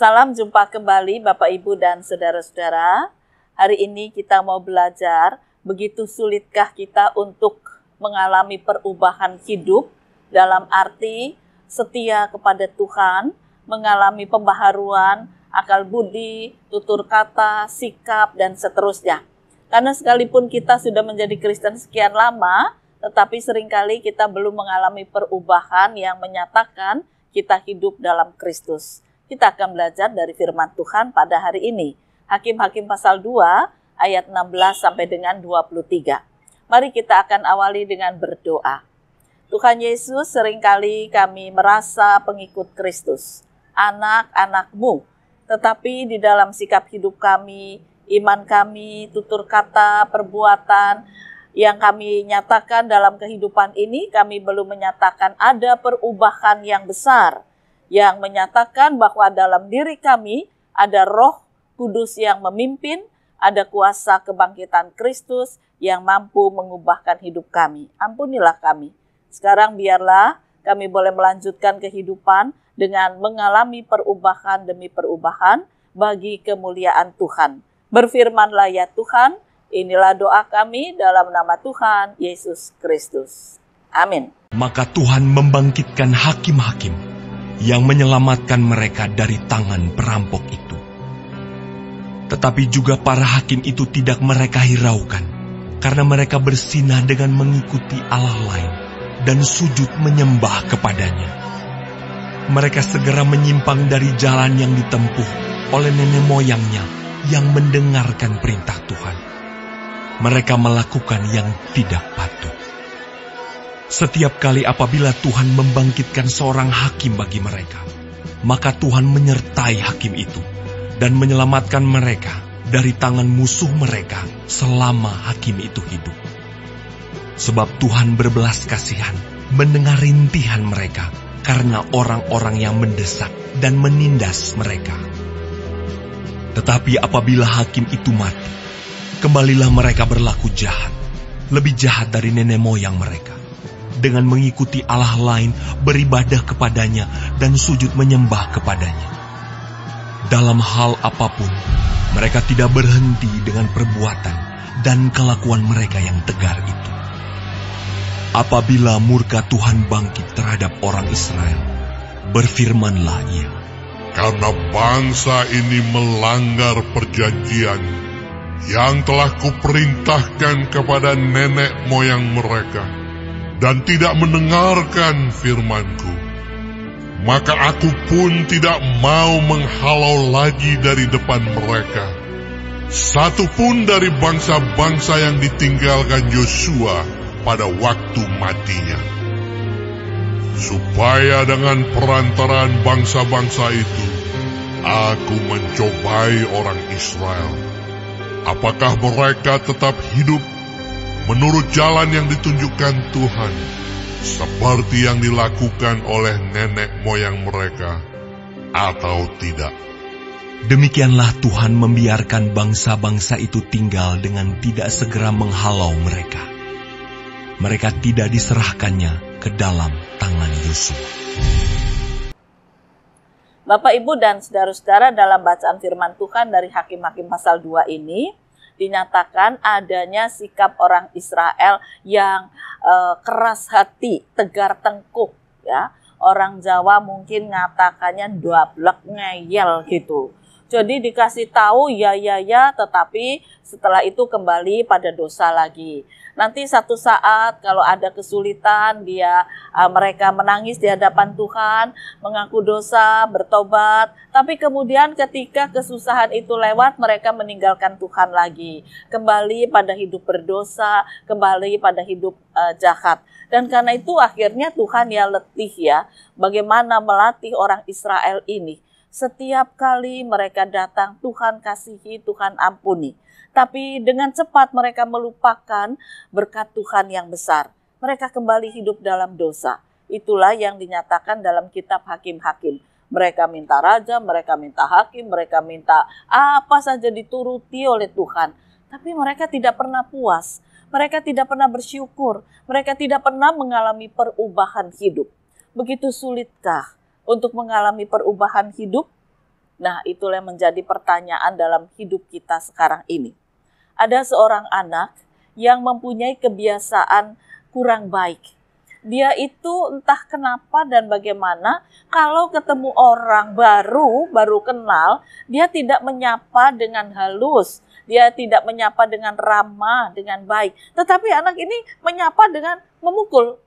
Salam jumpa kembali Bapak Ibu dan Saudara-saudara. Hari ini kita mau belajar begitu sulitkah kita untuk mengalami perubahan hidup dalam arti setia kepada Tuhan, mengalami pembaharuan, akal budi, tutur kata, sikap, dan seterusnya. Karena sekalipun kita sudah menjadi Kristen sekian lama, tetapi seringkali kita belum mengalami perubahan yang menyatakan kita hidup dalam Kristus. Kita akan belajar dari firman Tuhan pada hari ini. Hakim-Hakim pasal 2 ayat 16 sampai dengan 23. Mari kita akan awali dengan berdoa. Tuhan Yesus, seringkali kami merasa pengikut Kristus, anak-anak-Mu. Tetapi di dalam sikap hidup kami, iman kami, tutur kata, perbuatan yang kami nyatakan dalam kehidupan ini, kami belum menyatakan ada perubahan yang besar, yang menyatakan bahwa dalam diri kami ada Roh Kudus yang memimpin, ada kuasa kebangkitan Kristus yang mampu mengubahkan hidup kami. Ampunilah kami. Sekarang biarlah kami boleh melanjutkan kehidupan dengan mengalami perubahan demi perubahan bagi kemuliaan Tuhan. Berfirmanlah ya Tuhan, inilah doa kami dalam nama Tuhan Yesus Kristus. Amin. Maka Tuhan membangkitkan hakim-hakim yang menyelamatkan mereka dari tangan perampok itu. Tetapi juga para hakim itu tidak mereka hiraukan, karena mereka bersinah dengan mengikuti Allah lain dan sujud menyembah kepadanya. Mereka segera menyimpang dari jalan yang ditempuh oleh nenek moyangnya yang mendengarkan perintah Tuhan. Mereka melakukan yang tidak patut. Setiap kali apabila Tuhan membangkitkan seorang hakim bagi mereka, maka Tuhan menyertai hakim itu dan menyelamatkan mereka dari tangan musuh mereka selama hakim itu hidup. Sebab Tuhan berbelas kasihan mendengar rintihan mereka karena orang-orang yang mendesak dan menindas mereka. Tetapi apabila hakim itu mati, kembalilah mereka berlaku jahat, lebih jahat dari nenek moyang mereka, dengan mengikuti Allah lain, beribadah kepadanya, dan sujud menyembah kepadanya. Dalam hal apapun, mereka tidak berhenti dengan perbuatan dan kelakuan mereka yang tegar itu. Apabila murka Tuhan bangkit terhadap orang Israel, berfirmanlah Ia, karena bangsa ini melanggar perjanjian yang telah kuperintahkan kepada nenek moyang mereka, dan tidak mendengarkan firman-Ku, maka aku pun tidak mau menghalau lagi dari depan mereka satu pun dari bangsa-bangsa yang ditinggalkan Yosua pada waktu matinya, supaya dengan perantaraan bangsa-bangsa itu aku mencobai orang Israel, apakah mereka tetap hidup menurut jalan yang ditunjukkan Tuhan, seperti yang dilakukan oleh nenek moyang mereka, atau tidak. Demikianlah Tuhan membiarkan bangsa-bangsa itu tinggal dengan tidak segera menghalau mereka. Mereka tidak diserahkannya ke dalam tangan Yosua. Bapak, Ibu, dan saudara-saudara, dalam bacaan firman Tuhan dari Hakim-Hakim pasal 2 ini, dinyatakan adanya sikap orang Israel yang keras hati, tegar tengkuk, ya. Orang Jawa mungkin ngatakannya dablek ngeyel gitu. Jadi dikasih tahu ya, tetapi setelah itu kembali pada dosa lagi. Nanti satu saat kalau ada kesulitan, mereka menangis di hadapan Tuhan, mengaku dosa, bertobat. Tapi kemudian ketika kesusahan itu lewat, mereka meninggalkan Tuhan lagi. Kembali pada hidup berdosa, kembali pada hidup jahat. Dan karena itu akhirnya Tuhan ya letih ya, bagaimana melatih orang Israel ini. Setiap kali mereka datang, Tuhan kasihi, Tuhan ampuni. Tapi dengan cepat mereka melupakan berkat Tuhan yang besar. Mereka kembali hidup dalam dosa. Itulah yang dinyatakan dalam kitab Hakim-Hakim. Mereka minta raja, mereka minta hakim, mereka minta apa saja dituruti oleh Tuhan. Tapi mereka tidak pernah puas. Mereka tidak pernah bersyukur. Mereka tidak pernah mengalami perubahan hidup. Begitu sulitkah untuk mengalami perubahan hidup? Nah, itulah yang menjadi pertanyaan dalam hidup kita sekarang ini. Ada seorang anak yang mempunyai kebiasaan kurang baik. Dia itu entah kenapa dan bagaimana, kalau ketemu orang baru kenal, dia tidak menyapa dengan halus. Dia tidak menyapa dengan ramah, dengan baik. Tetapi anak ini menyapa dengan memukul.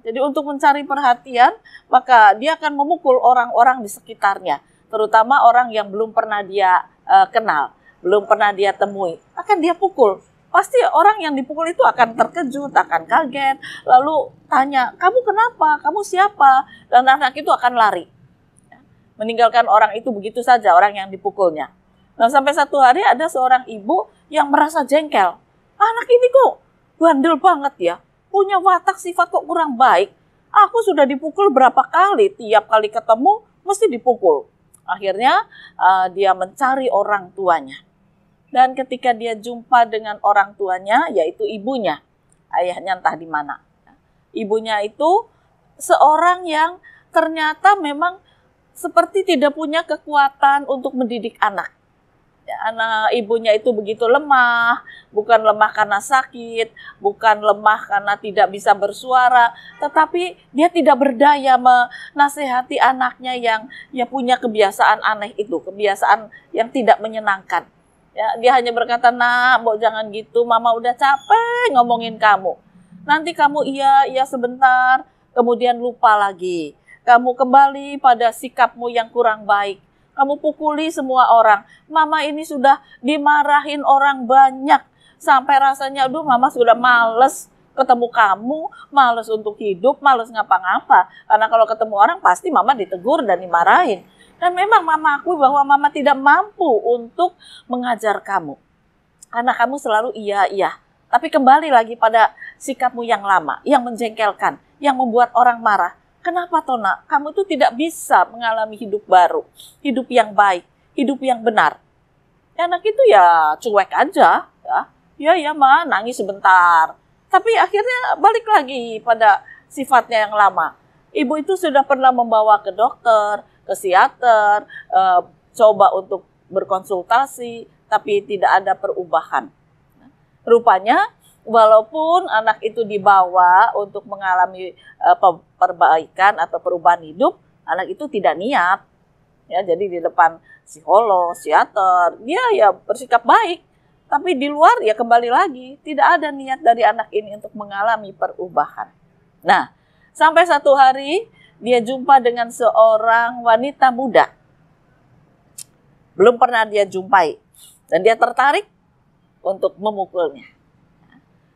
Jadi untuk mencari perhatian, maka dia akan memukul orang-orang di sekitarnya. Terutama orang yang belum pernah dia kenal, belum pernah dia temui. Akan dia pukul. Pasti orang yang dipukul itu akan terkejut, akan kaget. Lalu tanya, kamu kenapa? Kamu siapa? Dan anak itu akan lari. Meninggalkan orang itu begitu saja, orang yang dipukulnya. Nah, sampai satu hari ada seorang ibu yang merasa jengkel. Anak ini kok bandel banget ya. Punya watak sifat kok kurang baik. Aku sudah dipukul berapa kali, tiap kali ketemu mesti dipukul. Akhirnya dia mencari orang tuanya. Dan ketika dia jumpa dengan orang tuanya, yaitu ibunya, ayahnya entah di mana. Ibunya itu seorang yang ternyata memang seperti tidak punya kekuatan untuk mendidik anak. Anak ibunya itu begitu lemah, bukan lemah karena sakit, bukan lemah karena tidak bisa bersuara, tetapi dia tidak berdaya menasehati anaknya yang punya kebiasaan aneh itu, kebiasaan yang tidak menyenangkan. Ya, dia hanya berkata, nak, Mbok jangan gitu, mama udah capek ngomongin kamu. Nanti kamu iya sebentar, kemudian lupa lagi. Kamu kembali pada sikapmu yang kurang baik. Kamu pukuli semua orang. Mama ini sudah dimarahin orang banyak. Sampai rasanya, aduh mama sudah males ketemu kamu, males untuk hidup, males ngapa-ngapa. Karena kalau ketemu orang pasti mama ditegur dan dimarahin. Dan memang mama akui bahwa mama tidak mampu untuk mengajar kamu. Karena kamu selalu iya. Tapi kembali lagi pada sikapmu yang lama, yang menjengkelkan, yang membuat orang marah. Kenapa Tona? Kamu itu tidak bisa mengalami hidup baru, hidup yang baik, hidup yang benar. Anak itu ya cuek aja. Ya ma, nangis sebentar. Tapi akhirnya balik lagi pada sifatnya yang lama. Ibu itu sudah pernah membawa ke dokter, ke psikiater, coba untuk berkonsultasi, tapi tidak ada perubahan. Rupanya, walaupun anak itu dibawa untuk mengalami perbaikan atau perubahan hidup, anak itu tidak niat. Ya, jadi di depan psikolog, psikiater, dia ya bersikap baik. Tapi di luar ya kembali lagi, tidak ada niat dari anak ini untuk mengalami perubahan. Nah, sampai satu hari, dia jumpa dengan seorang wanita muda. Belum pernah dia jumpai. Dan dia tertarik untuk memukulnya.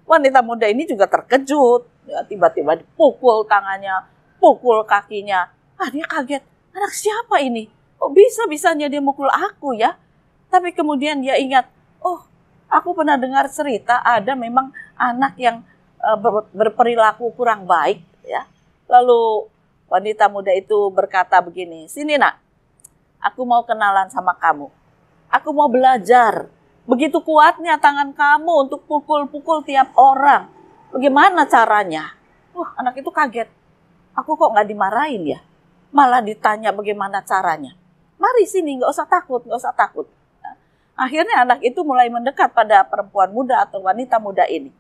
Wanita muda ini juga terkejut. Ya, tiba-tiba dipukul tangannya, pukul kakinya. Dia kaget. Anak siapa ini? Kok bisa-bisanya dia mukul aku ya? Tapi kemudian dia ingat, aku pernah dengar cerita ada memang anak yang berperilaku kurang baik. Ya. Lalu wanita muda itu berkata begini, sini nak, aku mau kenalan sama kamu. Aku mau belajar. Begitu kuatnya tangan kamu untuk pukul-pukul tiap orang. Bagaimana caranya? Anak itu kaget. Aku kok nggak dimarahin ya? Malah ditanya bagaimana caranya. Mari sini, nggak usah takut. Nah, akhirnya anak itu mulai mendekat pada perempuan muda atau wanita muda ini.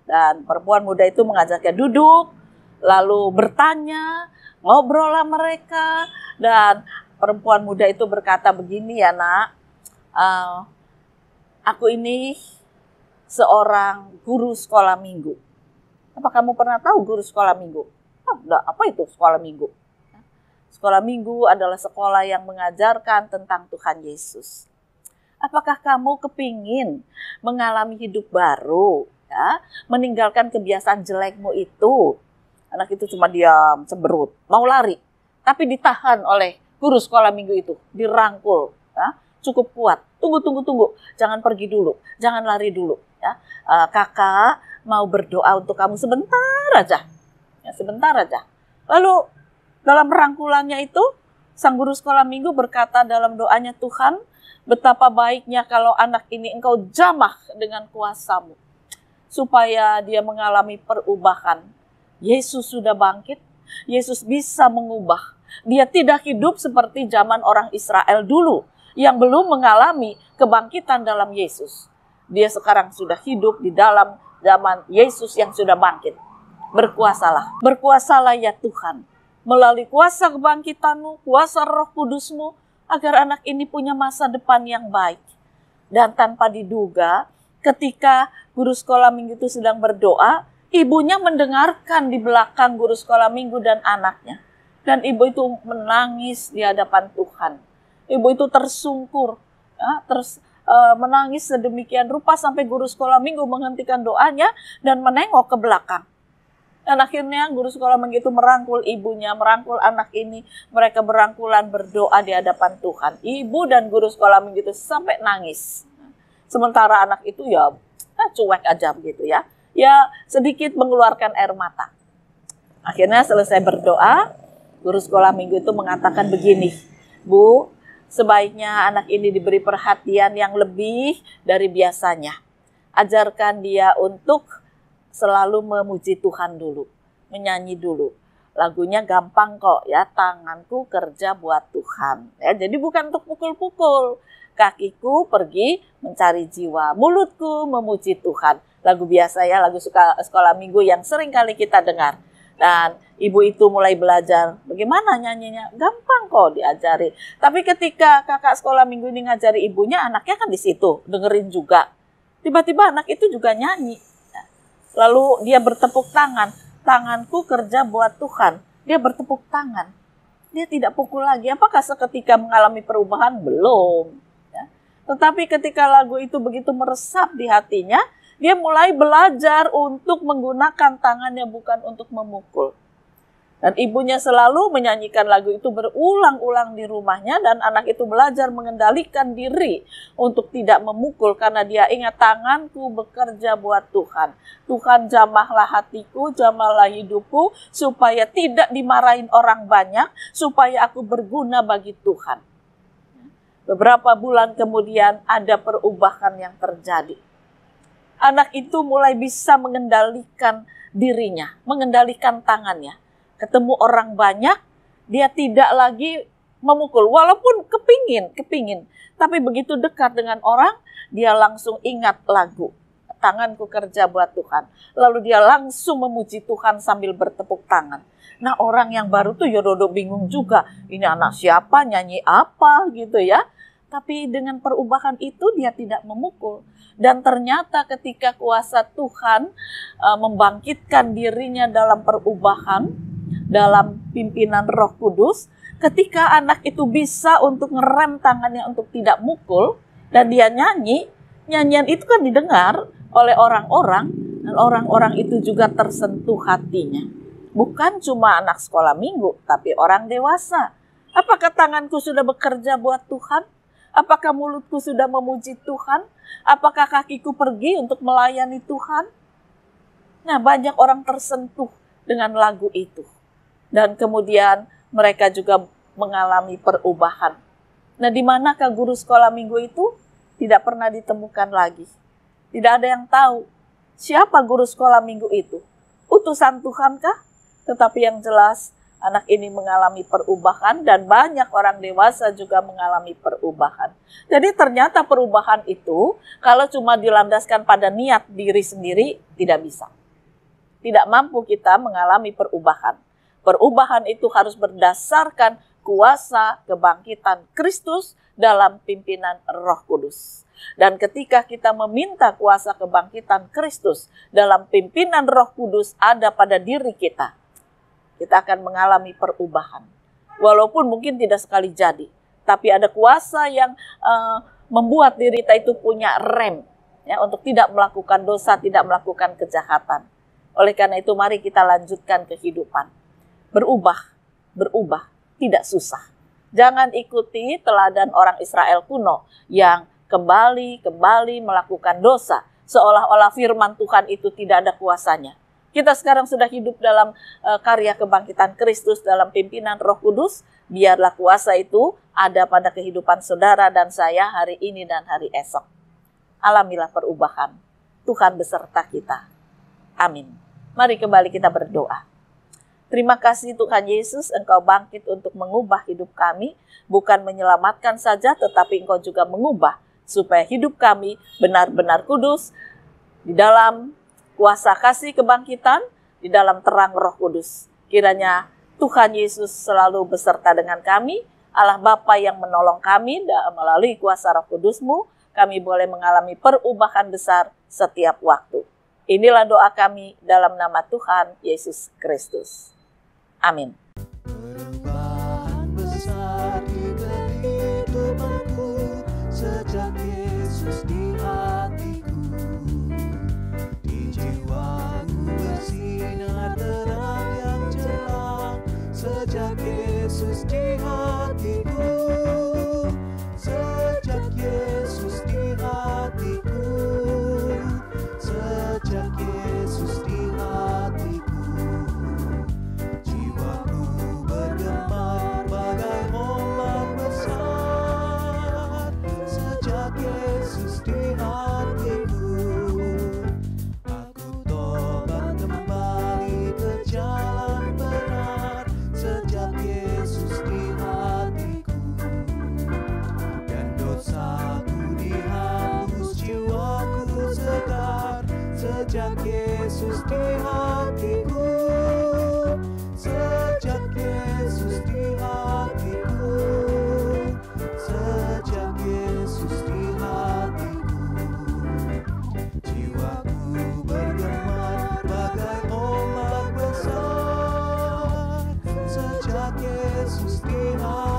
Dan perempuan muda itu mengajaknya duduk, lalu bertanya, ngobrol lah mereka, dan perempuan muda itu berkata begini ya nak, aku ini seorang guru sekolah minggu. Apa kamu pernah tahu guru sekolah minggu? Apa itu sekolah minggu? Sekolah minggu adalah sekolah yang mengajarkan tentang Tuhan Yesus. Apakah kamu kepingin mengalami hidup baru? Ya? Meninggalkan kebiasaan jelekmu itu. Anak itu cuma diam, cemberut, mau lari. Tapi ditahan oleh guru sekolah minggu itu, dirangkul. Ya? Cukup kuat, tunggu. Jangan pergi dulu, jangan lari dulu. Ya? Kakak mau berdoa untuk kamu sebentar aja. Ya, sebentar aja. Lalu dalam rangkulannya itu, sang guru sekolah minggu berkata dalam doanya, Tuhan, betapa baiknya kalau anak ini engkau jamah dengan kuasa-Mu. Supaya dia mengalami perubahan. Yesus sudah bangkit, Yesus bisa mengubah. Dia tidak hidup seperti zaman orang Israel dulu yang belum mengalami kebangkitan dalam Yesus. Dia sekarang sudah hidup di dalam zaman Yesus yang sudah bangkit. Berkuasalah, berkuasalah ya Tuhan. Melalui kuasa kebangkitan-Mu, kuasa Roh Kudus-Mu, agar anak ini punya masa depan yang baik. Dan tanpa diduga, ketika guru sekolah minggu itu sedang berdoa, ibunya mendengarkan di belakang guru sekolah minggu dan anaknya. Dan ibu itu menangis di hadapan Tuhan. Ibu itu tersungkur, ya, menangis sedemikian rupa sampai guru sekolah minggu menghentikan doanya dan menengok ke belakang. Dan akhirnya guru sekolah minggu itu merangkul ibunya, merangkul anak ini. Mereka berangkulan berdoa di hadapan Tuhan. Ibu dan guru sekolah minggu itu sampai nangis. Sementara anak itu ya cuek aja begitu ya. Ya sedikit mengeluarkan air mata. Akhirnya selesai berdoa, guru sekolah minggu itu mengatakan begini, Bu, sebaiknya anak ini diberi perhatian yang lebih dari biasanya. Ajarkan dia untuk selalu memuji Tuhan dulu, menyanyi dulu. Lagunya gampang kok ya, tanganku kerja buat Tuhan. Ya, jadi bukan untuk pukul-pukul. Kakiku pergi mencari jiwa, mulutku memuji Tuhan. Lagu biasa ya, lagu sekolah minggu yang sering kali kita dengar. Dan ibu itu mulai belajar bagaimana nyanyinya, gampang kok diajari. Tapi ketika kakak sekolah minggu ini ngajari ibunya, anaknya kan di situ dengerin juga. Tiba-tiba anak itu juga nyanyi. Lalu dia bertepuk tangan, tanganku kerja buat Tuhan. Dia bertepuk tangan, dia tidak pukul lagi. Apakah seketika mengalami perubahan? Belum. Ya. Tetapi ketika lagu itu begitu meresap di hatinya, dia mulai belajar untuk menggunakan tangannya bukan untuk memukul. Dan ibunya selalu menyanyikan lagu itu berulang-ulang di rumahnya dan anak itu belajar mengendalikan diri untuk tidak memukul karena dia ingat tanganku bekerja buat Tuhan. Tuhan jamahlah hatiku, jamahlah hidupku supaya tidak dimarahin orang banyak, supaya aku berguna bagi Tuhan. Beberapa bulan kemudian ada perubahan yang terjadi. Anak itu mulai bisa mengendalikan dirinya, mengendalikan tangannya. Ketemu orang banyak, dia tidak lagi memukul. Walaupun kepingin. Tapi begitu dekat dengan orang, dia langsung ingat lagu. Tanganku kerja buat Tuhan. Lalu dia langsung memuji Tuhan sambil bertepuk tangan. Nah orang yang baru tuh ya dodok bingung juga. Ini anak siapa, nyanyi apa gitu ya. Tapi dengan perubahan itu dia tidak memukul. Dan ternyata ketika kuasa Tuhan membangkitkan dirinya dalam perubahan, dalam pimpinan Roh Kudus, ketika anak itu bisa untuk ngerem tangannya untuk tidak mukul, dan dia nyanyi, nyanyian itu kan didengar oleh orang-orang, dan orang-orang itu juga tersentuh hatinya. Bukan cuma anak sekolah minggu, tapi orang dewasa. Apakah tanganku sudah bekerja buat Tuhan? Apakah mulutku sudah memuji Tuhan? Apakah kakiku pergi untuk melayani Tuhan? Nah, banyak orang tersentuh dengan lagu itu. Dan kemudian mereka juga mengalami perubahan. Nah, di manakah guru sekolah minggu itu? Tidak pernah ditemukan lagi. Tidak ada yang tahu siapa guru sekolah minggu itu. Utusan Tuhankah? Tetapi yang jelas anak ini mengalami perubahan dan banyak orang dewasa juga mengalami perubahan. Jadi ternyata perubahan itu kalau cuma dilandaskan pada niat diri sendiri tidak bisa. Tidak mampu kita mengalami perubahan. Perubahan itu harus berdasarkan kuasa kebangkitan Kristus dalam pimpinan Roh Kudus. Dan ketika kita meminta kuasa kebangkitan Kristus dalam pimpinan Roh Kudus ada pada diri kita, kita akan mengalami perubahan. Walaupun mungkin tidak sekali jadi, tapi ada kuasa yang membuat diri kita itu punya rem ya, untuk tidak melakukan dosa, tidak melakukan kejahatan. Oleh karena itu mari kita lanjutkan kehidupan. Berubah, tidak susah. Jangan ikuti teladan orang Israel kuno yang kembali melakukan dosa. Seolah-olah firman Tuhan itu tidak ada kuasanya. Kita sekarang sudah hidup dalam karya kebangkitan Kristus dalam pimpinan Roh Kudus. Biarlah kuasa itu ada pada kehidupan saudara dan saya hari ini dan hari esok. Alamilah perubahan. Tuhan beserta kita. Amin. Mari kembali kita berdoa. Terima kasih Tuhan Yesus, Engkau bangkit untuk mengubah hidup kami, bukan menyelamatkan saja, tetapi Engkau juga mengubah supaya hidup kami benar-benar kudus di dalam kuasa kasih kebangkitan, di dalam terang Roh Kudus. Kiranya Tuhan Yesus selalu beserta dengan kami, Allah Bapa yang menolong kami melalui kuasa Roh Kudus-Mu, kami boleh mengalami perubahan besar setiap waktu. Inilah doa kami dalam nama Tuhan Yesus Kristus. Amin. Perubahan besar di kehidupanku sejak Yesus di hatiku. Di jiwaku bersinar terang yang celang sejak Yesus di hatiku. Sejak Yesus di hatiku. Sejak Yesus di hatiku. Jiwaku bergema bagai ombak besar sejak Yesus di hatiku. Aku tobat kembali ke jalan benar sejak Yesus di hatiku. Dan dosaku dihapus, jiwaku segar sejak Yesus di hatiku. Sejak Yesus di hatiku. Sejak Yesus di hatiku. Jiwaku bergema bagai ombak besar sejak Yesus di hatiku.